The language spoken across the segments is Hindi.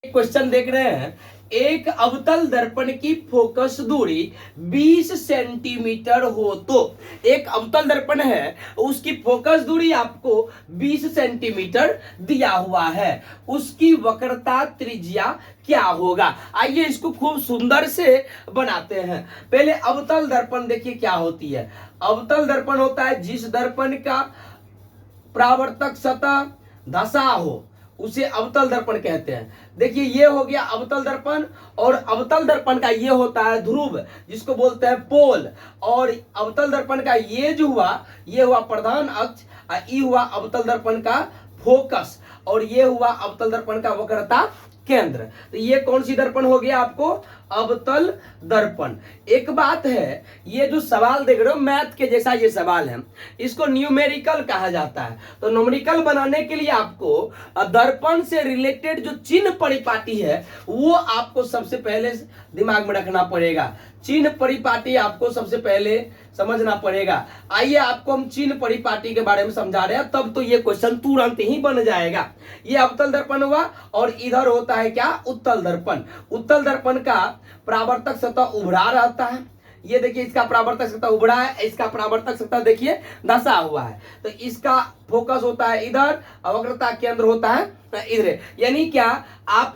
क्वेश्चन देख रहे हैं। एक अवतल दर्पण की फोकस दूरी 20 सेंटीमीटर हो तो एक अवतल दर्पण है, उसकी फोकस दूरी आपको 20 सेंटीमीटर दिया हुआ है, उसकी वक्रता त्रिज्या क्या होगा। आइए इसको खूब सुंदर से बनाते हैं। पहले अवतल दर्पण देखिए क्या होती है। अवतल दर्पण होता है जिस दर्पण का परावर्तक सतह धसा हो उसे अवतल दर्पण कहते हैं। देखिए ये हो गया अवतल दर्पण, और अवतल दर्पण का ये होता है ध्रुव जिसको बोलते हैं पोल, और अवतल दर्पण का ये जो हुआ ये हुआ प्रधान अक्ष, और ये हुआ अवतल दर्पण का फोकस, और ये हुआ अवतल दर्पण का वक्रता केंद्र। तो ये कौन सी दर्पण हो गया आपको? अवतल दर्पण। एक बात है, ये जो सवाल देख रहे हो मैथ के जैसा ये सवाल है, इसको न्यूमेरिकल कहा जाता है। तो न्यूमेरिकल बनाने के लिए आपको दर्पण से रिलेटेड जो चिन्ह परिपाटी है वो आपको सबसे पहले दिमाग में रखना पड़ेगा। चिन्ह परिपाटी आपको सबसे पहले समझना पड़ेगा। आइए आपको हम चिन्ह परिपाटी के बारे में समझा रहे हैं, तब तो ये क्वेश्चन तुरंत ही बन जाएगा। ये अवतल दर्पण हुआ, और इधर होता है क्या? उत्तल दर्पण। उत्तल दर्पण का परावर्तक सतह उभरा रहता है। ये देखिए इसका परावर्तक सतह उभरा है, इसका परावर्तक सतह देखिए धसा हुआ है। तो इसका फोकस होता है इधर, वक्रता केंद्र होता है इधर। यानी क्या, आप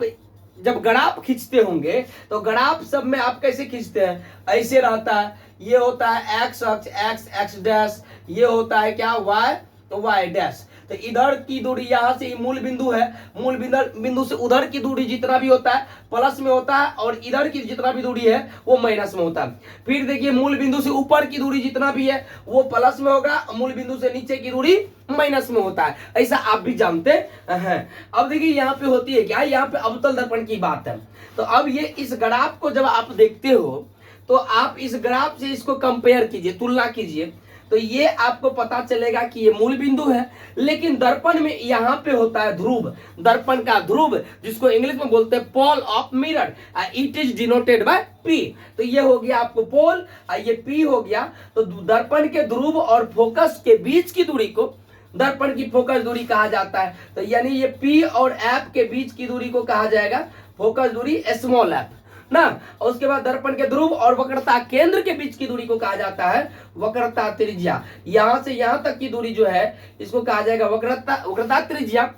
जब ग्राफ खींचते होंगे तो ग्राफ सब में आप कैसे खींचते हैं? ऐसे रहता है। ये होता है एक्स अक्ष, एक्स एक्स डैश, ये होता है क्या? वाई, तो वाई डैश। तो इधर की दूरी यहां से मूल बिंदु है, मूल बिंदु से उधर की दूरी जितना भी होता है प्लस में होता है, और इधर की जितना भी दूरी है वो माइनस में होता है। फिर देखिए मूल बिंदु से ऊपर की दूरी जितना भी है वो प्लस में होगा, मूल बिंदु से नीचे की दूरी माइनस में होता है। ऐसा आप भी जानते हैं। अब देखिए यहाँ पे होती है क्या, यहाँ पे अवतल दर्पण की बात है। तो अब ये इस ग्राफ को जब आप देखते हो तो आप इस ग्राफ से इसको कंपेयर कीजिए, तुलना कीजिए, तो ये आपको पता चलेगा कि ये मूल बिंदु है। लेकिन दर्पण में यहाँ पे होता है ध्रुव, दर्पण का ध्रुव जिसको इंग्लिश में बोलते हैं pole of mirror, it is denoted by P. तो ये हो गया आपको पोल, ये पी हो गया। तो दर्पण के ध्रुव और फोकस के बीच की दूरी को दर्पण की फोकस दूरी कहा जाता है। तो यानी ये पी और एफ के बीच की दूरी को कहा जाएगा फोकस दूरी, स्मॉल एफ ना। और उसके बाद दर्पण के ध्रुव और वक्रता केंद्र के बीच की दूरी को कहा जाता है वक्रता त्रिज्या। यहां से यहां तक की दूरी जो है इसको कहा जाएगा वक्रता त्रिज्या,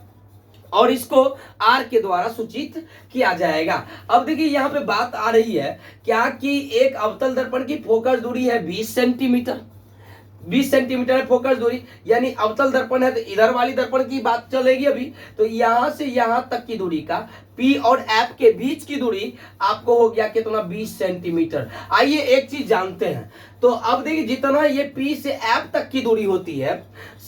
और इसको आर के द्वारा सूचित किया जाएगा। अब देखिए यहाँ पे बात आ रही है क्या कि एक अवतल दर्पण की फोकस दूरी है 20 सेंटीमीटर। 20 सेंटीमीटर है फोकस दूरी, यानी अवतल दर्पण है तो इधर वाली दर्पण की बात चलेगी अभी। तो यहां से यहां तक की दूरी का P और F के बीच की दूरी आपको हो गया कितना? 20 सेंटीमीटर। आइए एक चीज जानते हैं। तो अब देखिए जितना ये P से F तक की दूरी होती है,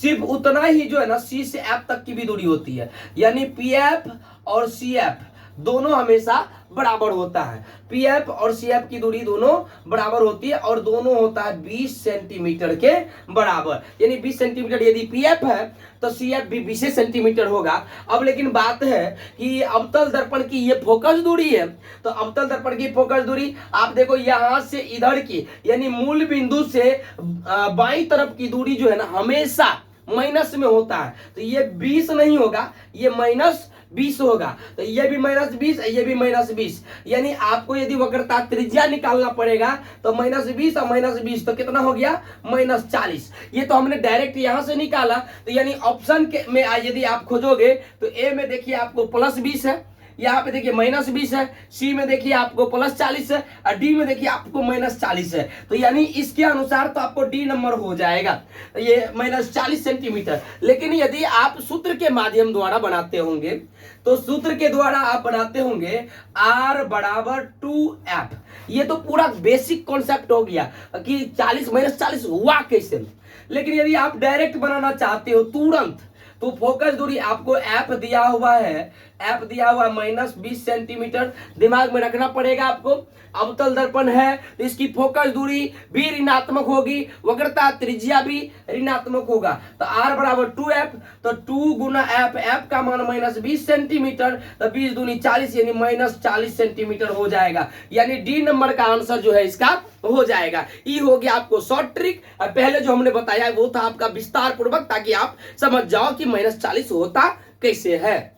सिर्फ उतना ही जो है ना C से F तक की भी दूरी होती है। यानी PF और CF दोनों हमेशा बराबर होता है। पीएफ और सीएफ की दूरी दोनों बराबर होती है, और दोनों होता है 20 सेंटीमीटर के बराबर। यानी 20 सेंटीमीटर यदि पीएफ है तो सीएफ भी 20 सेंटीमीटर होगा। अब लेकिन बात है कि अवतल दर्पण की ये फोकस दूरी है, तो अवतल दर्पण की फोकस दूरी आप देखो यहां से इधर की, यानी मूल बिंदु से बाईं तरफ की दूरी जो है ना हमेशा माइनस में होता है। तो ये 20 नहीं होगा, ये -20 होगा। तो ये भी -20, ये भी -20। यानी आपको यदि वक्रता त्रिज्या निकालना पड़ेगा तो -20 और -20 तो कितना हो गया? -40। ये तो हमने डायरेक्ट यहां से निकाला। तो यानी ऑप्शन के में यदि आप खोजोगे तो ए में देखिए आपको +20 है, यहाँ पे देखिए -20 है, सी में देखिए आपको +40 है, और डी में देखिए आपको -40 है। तो यानी इसके अनुसार तो आपको डी नंबर हो जाएगा, ये -40 सेंटीमीटर। लेकिन यदि आप सूत्र के माध्यम द्वारा बनाते होंगे तो सूत्र के द्वारा आप बनाते होंगे R = 2F। ये तो पूरा बेसिक कॉन्सेप्ट हो गया कि 40 -40 हुआ कैसे। लेकिन यदि आप डायरेक्ट बनाना चाहते हो तुरंत, तो फोकस दूरी आपको एफ दिया हुआ है, एफ दिया हुआ -20 सेंटीमीटर। दिमाग में रखना पड़ेगा आपको, अवतल दर्पण है तो इसकी फोकस दूरी भी ऋणात्मक होगी, वक्रता त्रिज्या भी ऋणात्मक होगा। तो R = 2F, तो 2 × F, F का मान -20 सेंटीमीटर, तो 20 दूनी 40 यानी -40 सेंटीमीटर हो जाएगा। यानी डी नंबर का आंसर जो है इसका हो जाएगा। ये हो गया आपको शॉर्ट ट्रिक। पहले जो हमने बताया वो था आपका विस्तार पूर्वक, ताकि आप समझ जाओ कि -40 होता कैसे है।